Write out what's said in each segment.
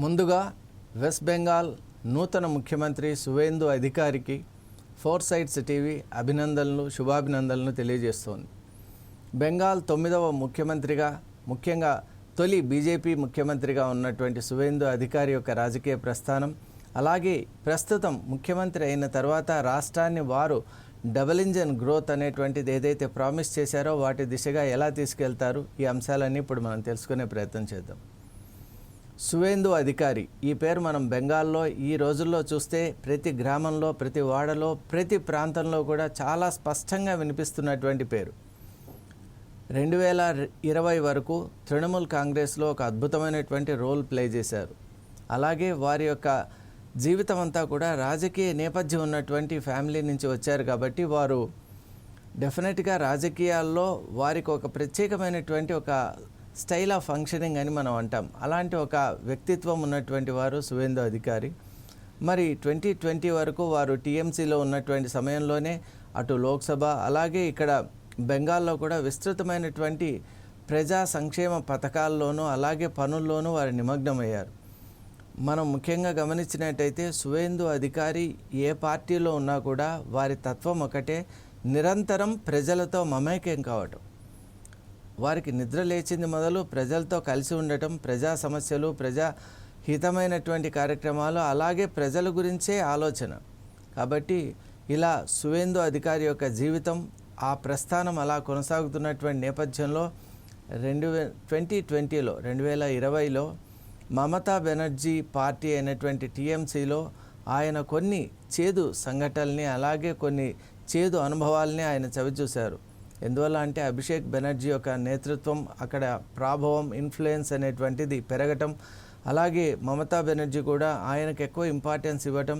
ముందుగా వెస్ట్ బెంగాల్ నూతన ముఖ్యమంత్రి సువేందు అధికారికి ఫోర్సైట్స్ టీవీ అభినందనలు శుభాభినందనలు తెలియజేస్తోంది. బెంగాల్ 9వ ముఖ్యమంత్రిగా ముఖ్యంగా తొలి బీజేపీ ముఖ్యమంత్రిగా ఉన్నటువంటి సువేందు అధికారి యొక్క రాజకీయ ప్రస్థానం, అలాగే ప్రస్తుతం ముఖ్యమంత్రి అయిన తర్వాత రాష్ట్రాన్ని వారు డబుల్ ఇంజన్ గ్రోత్ అనేటువంటిది ఏదైతే ప్రామిస్ చేశారో వాటి దిశగా ఎలా తీసుకెళ్తారు, ఈ అంశాలన్నీ ఇప్పుడు మనం తెలుసుకునే ప్రయత్నం చేద్దాం. సువేందు అధికారి ఈ పేరు మనం బెంగాల్లో ఈ రోజుల్లో చూస్తే ప్రతి గ్రామంలో, ప్రతి వాడలో, ప్రతి ప్రాంతంలో కూడా చాలా స్పష్టంగా వినిపిస్తున్నటువంటి పేరు. 2020 వరకు తృణమూల్ కాంగ్రెస్లో ఒక అద్భుతమైనటువంటి రోల్ ప్లే చేశారు. అలాగే వారి యొక్క జీవితం అంతా కూడా రాజకీయ నేపథ్యం ఉన్నటువంటి ఫ్యామిలీ నుంచి వచ్చారు కాబట్టి వారు డెఫినెట్గా రాజకీయాల్లో వారికి ఒక ప్రత్యేకమైనటువంటి ఒక స్టైల్ ఆఫ్ ఫంక్షనింగ్ అని మనం అంటాం. అలాంటి ఒక వ్యక్తిత్వం ఉన్నటువంటి వారు సువేందు అధికారి. మరి 2020 వరకు వారు టీఎంసీలో ఉన్నటువంటి సమయంలోనే అటు లోక్సభ అలాగే ఇక్కడ బెంగాల్లో కూడా విస్తృతమైనటువంటి ప్రజా సంక్షేమ పథకాల్లోనూ అలాగే పనుల్లోనూ వారు నిమగ్నమయ్యారు. మనం ముఖ్యంగా గమనించినట్టయితే సువేందు అధికారి ఏ పార్టీలో ఉన్నా కూడా వారి తత్వం ఒకటే, నిరంతరం ప్రజలతో మమేకం కావటం. వారికి నిద్ర లేచింది మొదలు ప్రజలతో కలిసి ఉండటం, ప్రజా సమస్యలు, ప్రజా హితమైనటువంటి కార్యక్రమాలు, అలాగే ప్రజల గురించే ఆలోచన. కాబట్టి ఇలా సువేందు అధికారి యొక్క జీవితం, ఆ ప్రస్థానం అలా కొనసాగుతున్నటువంటి నేపథ్యంలో 2020లో మమతా బెనర్జీ పార్టీ అయినటువంటి టీఎంసీలో ఆయన కొన్ని చేదు సంఘటనల్ని అలాగే కొన్ని చేదు అనుభవాల్ని ఆయన చవిచూశారు. ఎందువల్ల అంటే అభిషేక్ బెనర్జీ యొక్క నేతృత్వం, అక్కడ ప్రభావం, ఇన్ఫ్లుయెన్స్ అనేటువంటిది పెరగటం, అలాగే మమతా బెనర్జీ కూడా ఆయనకు ఎక్కువ ఇంపార్టెన్స్ ఇవ్వటం,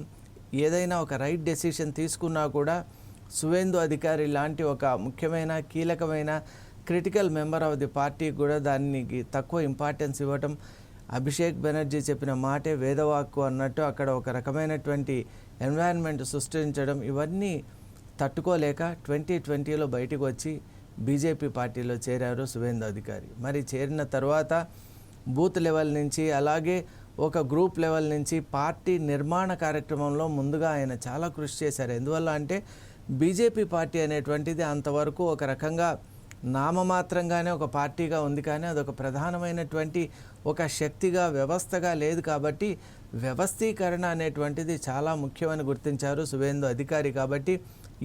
ఏదైనా ఒక రైట్ డెసిషన్ తీసుకున్నా కూడా సువేందు అధికారి లాంటి ఒక ముఖ్యమైన కీలకమైన critical member of the party కూడా దానికి తక్కువ ఇంపార్టెన్స్ ఇవ్వటం, అభిషేక్ బెనర్జీ చెప్పిన మాటే వేదవాక్కు అన్నట్టు అక్కడ ఒక రకమైనటువంటి ఎన్వైరన్మెంట్ సృష్టించడం, ఇవన్నీ తట్టుకోలేక 2020లో బయటకు వచ్చి బీజేపీ పార్టీలో చేరారు సువేందు అధికారి. మరి చేరిన తర్వాత బూత్ లెవెల్ నుంచి అలాగే ఒక గ్రూప్ లెవెల్ నుంచి పార్టీ నిర్మాణ కార్యక్రమంలో ముందుగా ఆయన చాలా కృషి చేశారు. ఎందువల్ల అంటే బీజేపీ పార్టీ అనేటువంటిది అంతవరకు ఒక రకంగా నామమాత్రంగానే ఒక పార్టీగా ఉంది, కానీ అదొక ప్రధానమైనటువంటి ఒక శక్తిగా వ్యవస్థగా లేదు. కాబట్టి వ్యవస్థీకరణ అనేటువంటిది చాలా ముఖ్యమని గుర్తించారు సువేందు అధికారి. కాబట్టి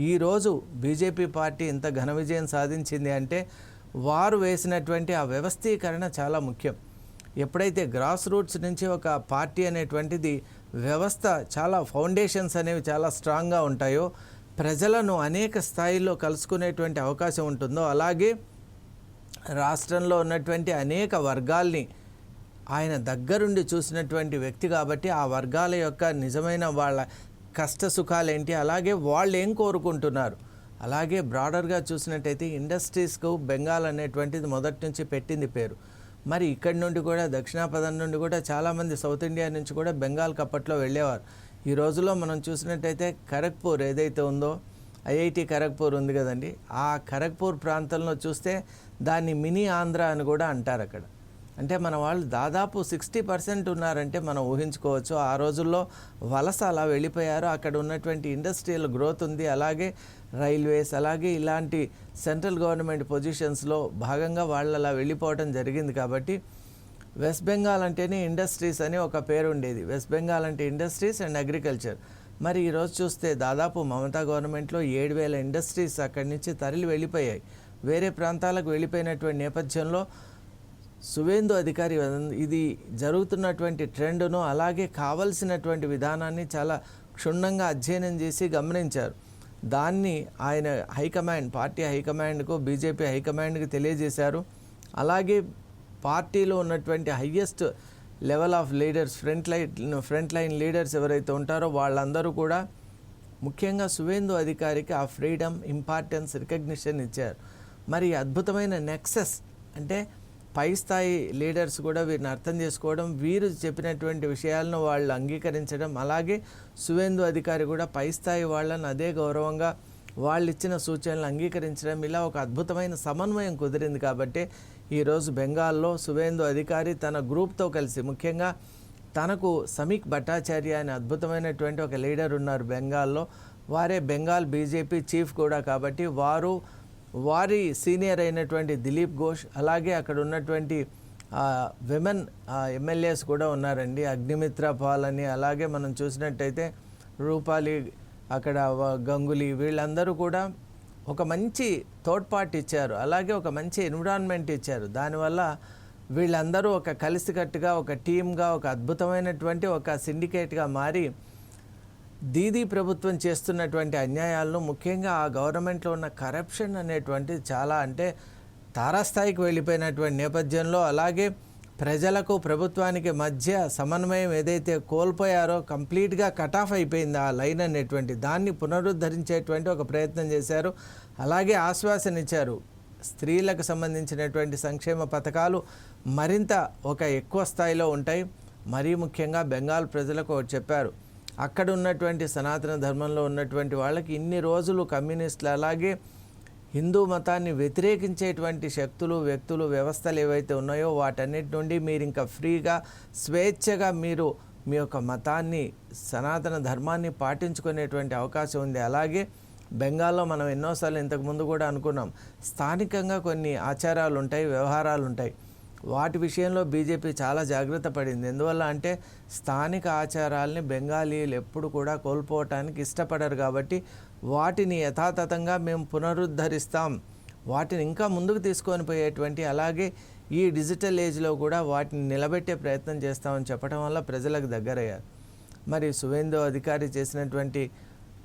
ఈరోజు బీజేపీ పార్టీ ఇంత ఘన విజయం సాధించింది అంటే వారు వేసినటువంటి ఆ వ్యవస్థీకరణ చాలా ముఖ్యం. ఎప్పుడైతే గ్రాస్ రూట్స్ నుంచి ఒక పార్టీ అనేటువంటిది వ్యవస్థ చాలా ఫౌండేషన్స్ అనేవి చాలా స్ట్రాంగ్గా ఉంటాయో, ప్రజలను అనేక స్థాయిల్లో కలుసుకునేటువంటి అవకాశం ఉంటుందో, అలాగే రాష్ట్రంలో ఉన్నటువంటి అనేక వర్గాల్ని ఆయన దగ్గరుండి చూసినటువంటి వ్యక్తి కాబట్టి ఆ వర్గాల యొక్క నిజమైన వాళ్ళ కష్ట సుఖాలేంటి, అలాగే వాళ్ళు ఏం కోరుకుంటున్నారు, అలాగే బ్రాడర్గా చూసినట్టయితే ఇండస్ట్రీస్కు బెంగాల్ అనేటువంటిది మొదటి నుంచి పెట్టింది పేరు. మరి ఇక్కడి నుండి కూడా దక్షిణాపథం నుండి కూడా చాలామంది సౌత్ ఇండియా నుంచి కూడా బెంగాల్కి అప్పట్లో వెళ్ళేవారు. ఈ రోజులో మనం చూసినట్టయితే ఖరగ్పూర్ ఏదైతే ఉందో, ఐఐటి ఖరగ్పూర్ ఉంది కదండి, ఆ ఖరగ్పూర్ ప్రాంతంలో చూస్తే దాన్ని మినీ ఆంధ్ర అని కూడా అంటారు. అక్కడ అంటే మన వాళ్ళు దాదాపు 60% ఉన్నారంటే మనం ఊహించుకోవచ్చు. ఆ రోజుల్లో వలస అలా వెళ్ళిపోయారు. అక్కడ ఉన్నటువంటి ఇండస్ట్రియల్ గ్రోత్ ఉంది, అలాగే రైల్వేస్, అలాగే ఇలాంటి సెంట్రల్ గవర్నమెంట్ పొజిషన్స్లో భాగంగా వాళ్ళు అలా వెళ్ళిపోవడం జరిగింది. కాబట్టి వెస్ట్ బెంగాల్ అంటేనే ఇండస్ట్రీస్ అని ఒక పేరు ఉండేది. వెస్ట్ బెంగాల్ అంటే ఇండస్ట్రీస్ అండ్ అగ్రికల్చర్. మరి ఈరోజు చూస్తే దాదాపు మమతా గవర్నమెంట్లో 7,000 ఇండస్ట్రీస్ అక్కడి నుంచి తరలి వెళ్ళిపోయాయి, వేరే ప్రాంతాలకు వెళ్ళిపోయినటువంటి నేపథ్యంలో సువేందు అధికారి ఇది జరుగుతున్నటువంటి ట్రెండ్ను అలాగే కావలసినటువంటి విధానాన్ని చాలా క్షుణ్ణంగా అధ్యయనం చేసి గమనించారు. దాన్ని ఆయన హైకమాండ్, పార్టీ హైకమాండ్కు, బీజేపీ హైకమాండ్కి తెలియజేశారు. అలాగే పార్టీలో ఉన్నటువంటి highest level of leaders, front line leaders ఎవరైతే ఉంటారో వాళ్ళందరూ కూడా ముఖ్యంగా సువేందు అధికారికి ఆ ఫ్రీడమ్, ఇంపార్టెన్స్, రికగ్నిషన్ ఇచ్చారు. మరి అద్భుతమైన నెక్సెస్ అంటే పై స్థాయి లీడర్స్ కూడా వీరిని అర్థం చేసుకోవడం, వీరు చెప్పినటువంటి విషయాలను వాళ్ళు అంగీకరించడం, అలాగే సువేందు అధికారి కూడా పై స్థాయి వాళ్ళని అదే గౌరవంగా వాళ్ళు ఇచ్చిన సూచనలు అంగీకరించడం, ఇలా ఒక అద్భుతమైన సమన్వయం కుదిరింది. కాబట్టి ఈరోజు బెంగాల్లో సువేందు అధికారి తన గ్రూప్తో కలిసి, ముఖ్యంగా తనకు సమీక్ భట్టాచార్య అనే అద్భుతమైనటువంటి ఒక లీడర్ ఉన్నారు బెంగాల్లో. వారే బెంగాల్ బీజేపీ చీఫ్ కూడా కాబట్టి వారి సీనియర్ అయినటువంటి దిలీప్ ఘోష్, అలాగే అక్కడ ఉన్నటువంటి విమెన్ ఎమ్మెల్యేస్ కూడా ఉన్నారండి. అగ్నిమిత్ర పాల్ అని, అలాగే మనం చూసినట్టయితే రూపాలి, అక్కడ గంగులీ, వీళ్ళందరూ కూడా ఒక మంచి తోడ్పాటు ఇచ్చారు. అలాగే ఒక మంచి ఎన్విరాన్మెంట్ ఇచ్చారు. దానివల్ల వీళ్ళందరూ ఒక కలిసికట్టుగా, ఒక టీమ్గా, ఒక అద్భుతమైనటువంటి ఒక సిండికేట్గా మారి దీదీ ప్రభుత్వం చేస్తున్నటువంటి అన్యాయాలను, ముఖ్యంగా ఆ గవర్నమెంట్లో ఉన్న కరప్షన్ అనేటువంటిది చాలా అంటే తారాస్థాయికి వెళ్ళిపోయినటువంటి నేపథ్యంలో, అలాగే ప్రజలకు ప్రభుత్వానికి మధ్య సమన్వయం ఏదైతే కోల్పోయారో కంప్లీట్గా కట్ ఆఫ్ అయిపోయింది ఆ లైన్ అనేటువంటి దాన్ని పునరుద్ధరించేటువంటి ఒక ప్రయత్నం చేశారు. అలాగే ఆశ్వాసన ఇచ్చారు. స్త్రీలకు సంబంధించినటువంటి సంక్షేమ పథకాలు మరింత ఒక ఎక్కువ స్థాయిలో ఉంటాయి. మరీ ముఖ్యంగా బెంగాల్ ప్రజలకు ఒకటి చెప్పారు, అక్కడ ఉన్నటువంటి సనాతన ధర్మంలో ఉన్నటువంటి వాళ్ళకి ఇన్ని రోజులు కమ్యూనిస్టులు, అలాగే హిందూ మతాన్ని వ్యతిరేకించేటువంటి శక్తులు, వ్యక్తులు, వ్యవస్థలు ఏవైతే ఉన్నాయో వాటన్నిటి నుండి మీరు ఇంకా ఫ్రీగా, స్వేచ్ఛగా మీరు మీ యొక్క మతాన్ని, సనాతన ధర్మాన్ని పాటించుకునేటువంటి అవకాశం ఉంది. అలాగే బెంగాల్లో మనం ఎన్నోసార్లు ఇంతకుముందు కూడా అనుకున్నాం, స్థానికంగా కొన్ని ఆచారాలు ఉంటాయి, వ్యవహారాలు ఉంటాయి. వాటి విషయంలో బీజేపీ చాలా జాగ్రత్త పడింది. ఎందువల్ల అంటే స్థానిక ఆచారాలని బెంగాలీలు ఎప్పుడు కూడా కోల్పోవటానికి ఇష్టపడరు కాబట్టి వాటిని యథాతథంగా మేము పునరుద్ధరిస్తాం, వాటిని ఇంకా ముందుకు తీసుకొని పోయేటువంటి, అలాగే ఈ డిజిటల్ ఏజ్లో కూడా వాటిని నిలబెట్టే ప్రయత్నం చేస్తామని చెప్పడం వల్ల ప్రజలకు దగ్గరయ్యారు. మరి సువేందు అధికారి చేసినటువంటి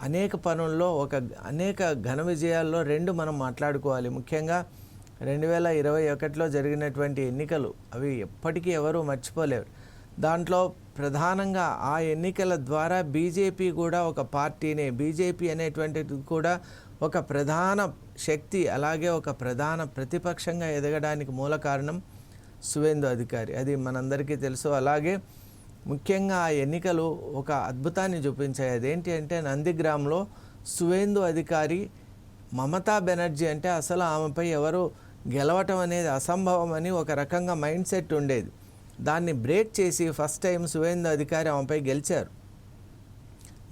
అనేక పనుల్లో అనేక ఘన విజయాల్లో రెండు మనం మాట్లాడుకోవాలి. ముఖ్యంగా 2021లో జరిగినటువంటి ఎన్నికలు, అవి ఎప్పటికీ ఎవరూ మర్చిపోలేరు. దాంట్లో ప్రధానంగా ఆ ఎన్నికల ద్వారా బీజేపీ కూడా ఒక పార్టీనే, బీజేపీ అనేటువంటిది కూడా ఒక ప్రధాన శక్తి, అలాగే ఒక ప్రధాన ప్రతిపక్షంగా ఎదగడానికి మూల కారణం సువేందు అధికారి. అది మనందరికీ తెలుసు. అలాగే ముఖ్యంగా ఆ ఎన్నికలు ఒక అద్భుతాన్ని చూపించాయి. అదేంటి అంటే నందిగ్రామ్లో సువేందు అధికారి మమతా బెనర్జీ అంటే అసలు ఆమెపై ఎవరు గెలవటం అనేది అసంభవం అని ఒక రకంగా మైండ్ సెట్ ఉండేది. దాన్ని బ్రేక్ చేసి ఫస్ట్ టైం సువేందు అధికారి ఆమెపై గెలిచారు.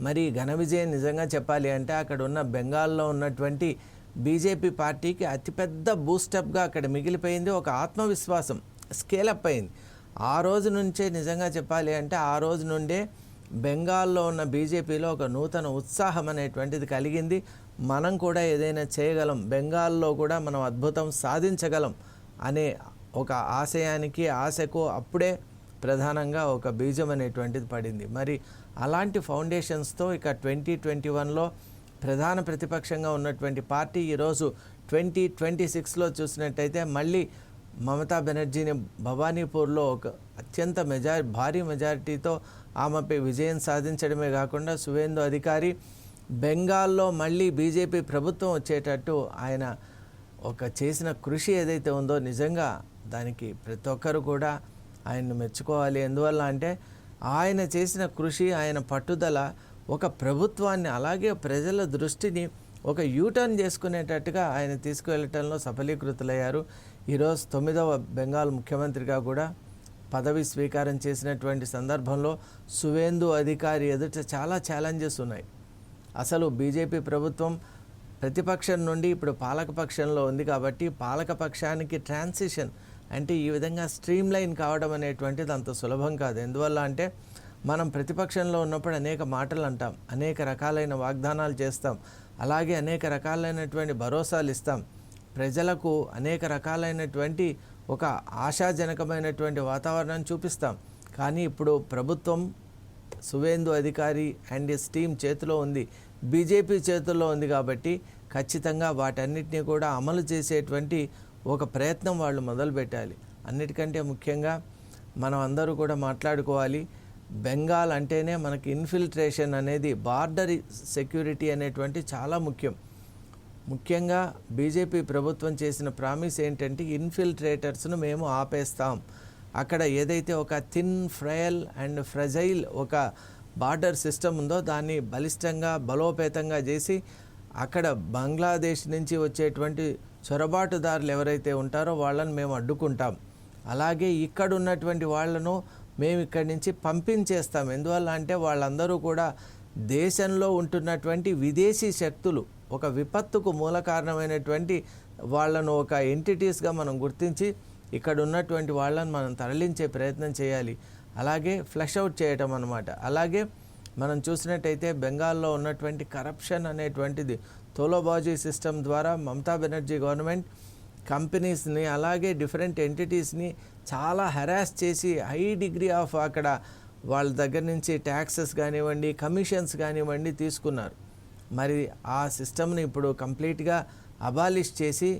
మరి ఘన విజయం నిజంగా చెప్పాలి అంటే అక్కడ ఉన్న బెంగాల్లో ఉన్నటువంటి బీజేపీ పార్టీకి అతిపెద్ద బూస్టప్గా అక్కడ మిగిలిపోయింది. ఒక ఆత్మవిశ్వాసం స్కేలప్ అయింది. ఆ రోజు నుంచే నిజంగా చెప్పాలి అంటే ఆ రోజు నుండే బెంగాల్లో ఉన్న బీజేపీలో ఒక నూతన ఉత్సాహం అనేటువంటిది కలిగింది. మనం కూడా ఏదైనా చేయగలం, బెంగాల్లో కూడా మనం అద్భుతం సాధించగలం అనే ఒక ఆశకు అప్పుడే ప్రధానంగా ఒక బీజం అనేటువంటిది పడింది. మరి అలాంటి ఫౌండేషన్స్తో ఇక 2021లో ప్రధాన ప్రతిపక్షంగా ఉన్నటువంటి పార్టీ ఈరోజు 2026లో చూసినట్టయితే మళ్ళీ మమతా బెనర్జీని భవానీపూర్లో ఒక అత్యంత భారీ మెజారిటీతో ఆమెపై విజయం సాధించడమే కాకుండా సువేందు అధికారి బెంగాల్లో మళ్ళీ బీజేపీ ప్రభుత్వం వచ్చేటట్టు ఆయన ఒక చేసిన కృషి ఏదైతే ఉందో నిజంగా దానికి ప్రతి ఒక్కరు కూడా ఆయన్ని మెచ్చుకోవాలి. ఎందువల్ల అంటే ఆయన చేసిన కృషి, ఆయన పట్టుదల ఒక ప్రభుత్వాన్ని, అలాగే ప్రజల దృష్టిని ఒక యూటర్న్ చేసుకునేటట్టుగా ఆయన తీసుకువెళ్ళటంలో సఫలీకృతులయ్యారు. ఈరోజు 9వ బెంగాల్ ముఖ్యమంత్రిగా కూడా పదవి స్వీకారం చేసినటువంటి సందర్భంలో సువేందు అధికారి ఎదుట చాలా ఛాలెంజెస్ ఉన్నాయి. అసలు బీజేపీ ప్రభుత్వం ప్రతిపక్షం నుండి ఇప్పుడు పాలకపక్షంలో ఉంది కాబట్టి పాలకపక్షానికి ట్రాన్సిషన్ అంటే ఈ విధంగా స్ట్రీమ్ లైన్ కావడం అనేటువంటిది అంత సులభం కాదు. ఎందువల్ల అంటే మనం ప్రతిపక్షంలో ఉన్నప్పుడు అనేక మాటలు అంటాం, అనేక రకాలైన వాగ్దానాలు చేస్తాం, అలాగే అనేక రకాలైనటువంటి భరోసాలు ఇస్తాం, ప్రజలకు అనేక రకాలైనటువంటి ఒక ఆశాజనకమైనటువంటి వాతావరణాన్ని చూపిస్తాం. కానీ ఇప్పుడు ప్రభుత్వం సువేందు అధికారి అండ్ హిస్ టీమ్ చేతిలో ఉంది, బీజేపీ చేతుల్లో ఉంది కాబట్టి ఖచ్చితంగా వాటన్నిటినీ కూడా అమలు చేసేటువంటి ఒక ప్రయత్నం వాళ్ళు మొదలుపెట్టాలి. అన్నిటికంటే ముఖ్యంగా మనం అందరూ కూడా మాట్లాడుకోవాలి, బెంగాల్ అంటేనే మనకి ఇన్ఫిల్ట్రేషన్ అనేది, బార్డర్ సెక్యూరిటీ అనేటువంటి చాలా ముఖ్యంగా బీజేపీ ప్రభుత్వం చేసిన ప్రామిస్ ఏంటంటే ఇన్ఫిల్ట్రేటర్స్ను మేము ఆపేస్తాం. అక్కడ ఏదైతే ఒక థిన్, ఫ్రయల్ అండ్ ఫ్రెజైల్ ఒక బార్డర్ సిస్టమ్ ఉందో దాన్ని బలిష్టంగా, బలోపేతంగా చేసి అక్కడ బంగ్లాదేశ్ నుంచి వచ్చేటువంటి చొరబాటుదారులు ఎవరైతే ఉంటారో వాళ్ళని మేము అడ్డుకుంటాం. అలాగే ఇక్కడ ఉన్నటువంటి వాళ్లను మేము ఇక్కడి నుంచి పంపించేస్తాం. ఎందువల్ల అంటే వాళ్ళందరూ కూడా దేశంలో ఉంటున్నటువంటి విదేశీ శక్తులు, ఒక విపత్తుకు మూల కారణమైనటువంటి వాళ్ళను ఒక ఎంటిటీస్గా మనం గుర్తించి ఇక్కడ ఉన్నటువంటి వాళ్ళని మనం తరలించే ప్రయత్నం చేయాలి. అలాగే ఫ్లష్ అవుట్ చేయటం అన్నమాట. అలాగే మనం చూసినట్టయితే బెంగాల్లో ఉన్నటువంటి కరప్షన్ అనేటువంటిది తోలోబాజీ సిస్టమ్ ద్వారా మమతా బెనర్జీ గవర్నమెంట్ కంపెనీస్ని అలాగే డిఫరెంట్ ఎంటిటీస్ని చాలా హెరాస్ చేసి హై డిగ్రీ ఆఫ్ అక్కడ వాళ్ళ దగ్గర నుంచి ట్యాక్సెస్ కానివ్వండి, కమిషన్స్ కానివ్వండి తీసుకున్నారు. మరి ఆ సిస్టమ్ని ఇప్పుడు కంప్లీట్గా అబాలిష్ చేసి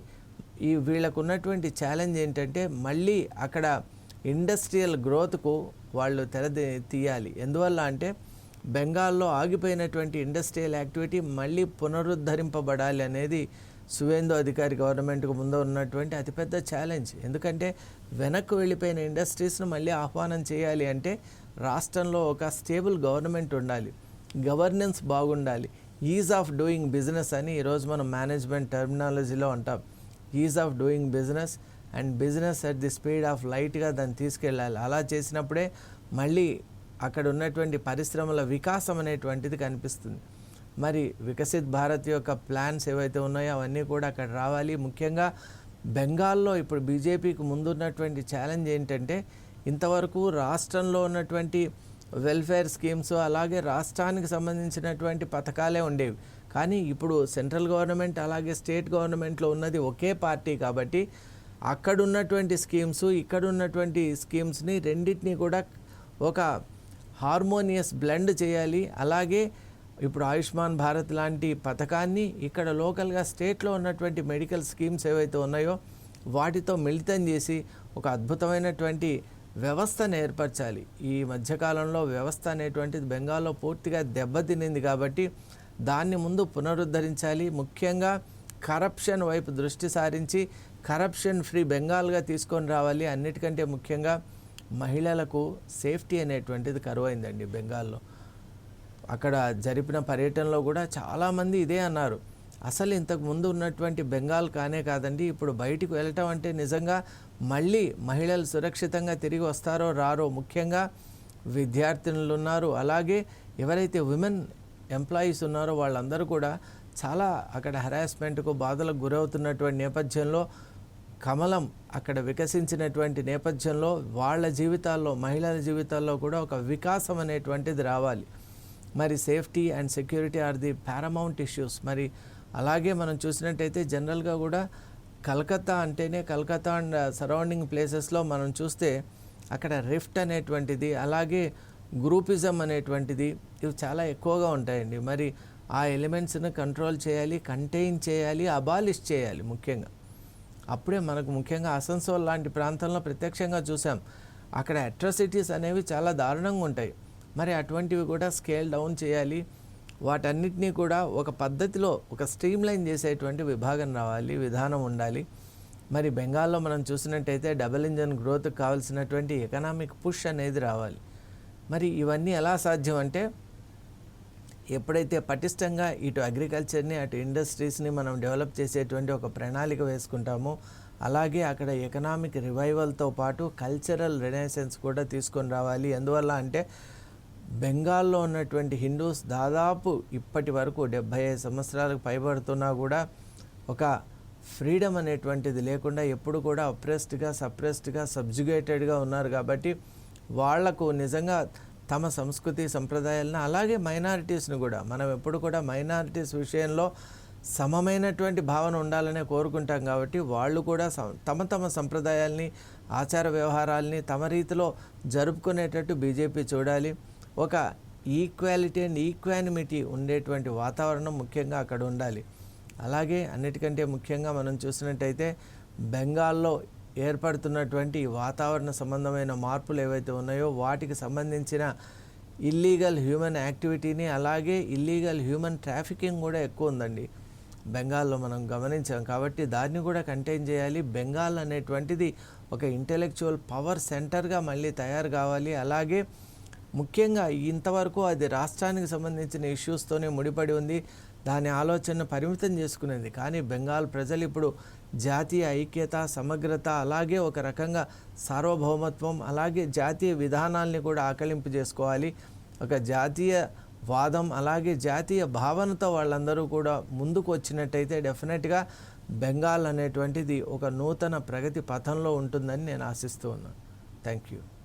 వీళ్ళకు ఉన్నటువంటి ఛాలెంజ్ ఏంటంటే మళ్ళీ అక్కడ ఇండస్ట్రియల్ గ్రోత్కు వాళ్ళు తీయాలి. ఎందువల్ల అంటే బెంగాల్లో ఆగిపోయినటువంటి ఇండస్ట్రియల్ యాక్టివిటీ మళ్ళీ పునరుద్ధరింపబడాలి అనేది సువేందు అధికారి గవర్నమెంట్కు ముందు ఉన్నటువంటి అతిపెద్ద ఛాలెంజ్. ఎందుకంటే వెనక్కు వెళ్ళిపోయిన ఇండస్ట్రీస్ను మళ్ళీ ఆహ్వానం చేయాలి అంటే రాష్ట్రంలో ఒక స్టేబుల్ గవర్నమెంట్ ఉండాలి, గవర్నెన్స్ బాగుండాలి, ఈజ్ ఆఫ్ డూయింగ్ బిజినెస్ అని ఈరోజు మనం మేనేజ్మెంట్ టర్మినాలజీలో అంటాం. Is of doing business and business at the speed of లైట్గా దాన్ని తీసుకెళ్ళాలి. అలా చేసినప్పుడే మళ్ళీ అక్కడ ఉన్నటువంటి పరిశ్రమల వికాసం అనేటువంటిది కనిపిస్తుంది. మరి వికసిత్ భారత్ యొక్క ప్లాన్స్ ఏవైతే ఉన్నాయో అవన్నీ కూడా అక్కడ రావాలి. ముఖ్యంగా బెంగాల్లో ఇప్పుడు బీజేపీకి ముందున్నటువంటి ఛాలెంజ్ ఏంటంటే ఇంతవరకు రాష్ట్రంలో ఉన్నటువంటి వెల్ఫేర్ స్కీమ్స్ అలాగే రాష్ట్రానికి సంబంధించినటువంటి పథకాలే ఉండేవి. కానీ ఇప్పుడు సెంట్రల్ గవర్నమెంట్ అలాగే స్టేట్ గవర్నమెంట్లో ఉన్నది ఒకే పార్టీ కాబట్టి అక్కడ ఉన్నటువంటి స్కీమ్స్ ఇక్కడ ఉన్నటువంటి స్కీమ్స్ని రెండింటినీ కూడా ఒక హార్మోనియస్ బ్లెండ్ చేయాలి. అలాగే ఇప్పుడు ఆయుష్మాన్ భారత్ లాంటి పథకాన్ని ఇక్కడ లోకల్గా స్టేట్లో ఉన్నటువంటి మెడికల్ స్కీమ్స్ ఏవైతే ఉన్నాయో వాటితో మిళితం చేసి ఒక అద్భుతమైనటువంటి వ్యవస్థను ఏర్పరచాలి. ఈ మధ్యకాలంలో వ్యవస్థ అనేటువంటిది బెంగాల్లో పూర్తిగా దెబ్బతినింది కాబట్టి దాన్ని ముందు పునరుద్ధరించాలి. ముఖ్యంగా కరప్షన్ వైపు దృష్టి సారించి కరప్షన్ ఫ్రీ బెంగాల్గా తీసుకొని రావాలి. అన్నిటికంటే ముఖ్యంగా మహిళలకు సేఫ్టీ అనేటువంటిది కరువైందండి బెంగాల్లో. అక్కడ జరిపిన పర్యటనలో కూడా చాలామంది ఇదే అన్నారు, అసలు ఇంతకు ముందు ఉన్నటువంటి బెంగాల్ కానే కాదండి, ఇప్పుడు బయటికి వెళ్ళటం అంటే నిజంగా మళ్ళీ మహిళలు సురక్షితంగా తిరిగి వస్తారో రారో. ముఖ్యంగా విద్యార్థినులు ఉన్నారు, అలాగే ఎవరైతే విమెన్ ఎంప్లాయీస్ ఉన్నారో వాళ్ళందరూ కూడా చాలా అక్కడ హెరాస్మెంట్కు బాధలకు గురవుతున్నటువంటి నేపథ్యంలో కమలం అక్కడ వికసించినటువంటి నేపథ్యంలో వాళ్ళ జీవితాల్లో మహిళల జీవితాల్లో కూడా ఒక వికాసం అనేటువంటిది రావాలి. మరి safety and security are the paramount issues. మరి అలాగే మనం చూసినట్టయితే జనరల్గా కూడా కలకత్తా అంటేనే కలకత్తా అండ్ సరౌండింగ్ ప్లేసెస్లో మనం చూస్తే అక్కడ రిఫ్ట్ అనేటువంటిది అలాగే గ్రూపిజం అనేటువంటిది ఇవి చాలా ఎక్కువగా ఉంటాయండి. మరి ఆ ఎలిమెంట్స్ని కంట్రోల్ చేయాలి, కంటైన్ చేయాలి, అబాలిష్ చేయాలి ముఖ్యంగా. అప్పుడే మనకు ముఖ్యంగా అసన్సోల్ లాంటి ప్రాంతంలో ప్రత్యక్షంగా చూసాం, అక్కడ అట్రాసిటీస్ అనేవి చాలా దారుణంగా ఉంటాయి. మరి అటువంటివి కూడా స్కేల్ డౌన్ చేయాలి. వాటన్నిటినీ కూడా ఒక పద్ధతిలో ఒక స్ట్రీమ్లైన్ చేసేటువంటి విభాగం రావాలి, విధానం ఉండాలి. మరి బెంగాల్లో మనం చూసినట్టయితే డబుల్ ఇంజన్ గ్రోత్కి కావాల్సినటువంటి ఎకనామిక్ పుష్ అనేది రావాలి. మరి ఇవన్నీ ఎలా సాధ్యం అంటే ఎప్పుడైతే పటిష్టంగా ఇటు అగ్రికల్చర్ని అటు ఇండస్ట్రీస్ని మనం డెవలప్ చేసేటువంటి ఒక ప్రణాళిక వేసుకుంటామో అలాగే అక్కడ ఎకనామిక్ రివైవల్తో పాటు కల్చరల్ రెనెసెన్స్ కూడా తీసుకొని రావాలి. ఎందువల్ల అంటే బెంగాల్లో ఉన్నటువంటి హిందూస్ దాదాపు ఇప్పటి వరకు 75 సంవత్సరాలకు పైబడుతున్నా కూడా ఒక ఫ్రీడమ్ అనేటువంటిది లేకుండా ఎప్పుడు కూడా అప్రెస్డ్గా సప్రెస్డ్గా సబ్జుగేటెడ్గా ఉన్నారు. కాబట్టి వాళ్లకు నిజంగా తమ సంస్కృతి సంప్రదాయాలను అలాగే మైనారిటీస్ని కూడా మనం ఎప్పుడు కూడా మైనారిటీస్ విషయంలో సమమైనటువంటి భావన ఉండాలనే కోరుకుంటాం. కాబట్టి వాళ్ళు కూడా తమ తమ సంప్రదాయాల్ని ఆచార వ్యవహారాల్ని తమ రీతిలో జరుపుకునేటట్టు బీజేపీ చూడాలి. ఒక ఈక్వాలిటీ అండ్ ఈక్వానిమిటీ ఉండేటువంటి వాతావరణం ముఖ్యంగా అక్కడ ఉండాలి. అలాగే అన్నిటికంటే ముఖ్యంగా మనం చూసినట్టయితే బెంగాల్లో ఏర్పడుతున్నటువంటి వాతావరణ సంబంధమైన మార్పులు ఏవైతే ఉన్నాయో వాటికి సంబంధించిన ఇల్లీగల్ హ్యూమన్ యాక్టివిటీని అలాగే ఇల్లీగల్ హ్యూమన్ ట్రాఫికింగ్ కూడా ఎక్కువ ఉందండి బెంగాల్లో మనం గమనించాం. కాబట్టి దాన్ని కూడా కంటైన్ చేయాలి. బెంగాల్ అనేటువంటిది ఒక ఇంటెలెక్చువల్ పవర్ సెంటర్గా మళ్ళీ తయారు కావాలి. అలాగే ముఖ్యంగా ఇంతవరకు అది రాష్ట్రానికి సంబంధించిన ఇష్యూస్తోనే ముడిపడి ఉంది. దాని ఆలోచన పరిమితం చేసుకునేది. కానీ బెంగాల్ ప్రజలు ఇప్పుడు జాతీయ ఐక్యత, సమగ్రత, అలాగే ఒక రకంగా సార్వభౌమత్వం, అలాగే జాతీయ విధానాల్ని కూడా ఆకలింపు చేసుకోవాలి. ఒక జాతీయ వాదం, అలాగే జాతీయ భావనతో వాళ్ళందరూ కూడా ముందుకు వచ్చినట్టయితే డెఫినెట్గా బెంగాల్ అనేటువంటిది ఒక నూతన ప్రగతి పథంలో ఉంటుందని నేను ఆశిస్తూ ఉన్నాను. Thank you.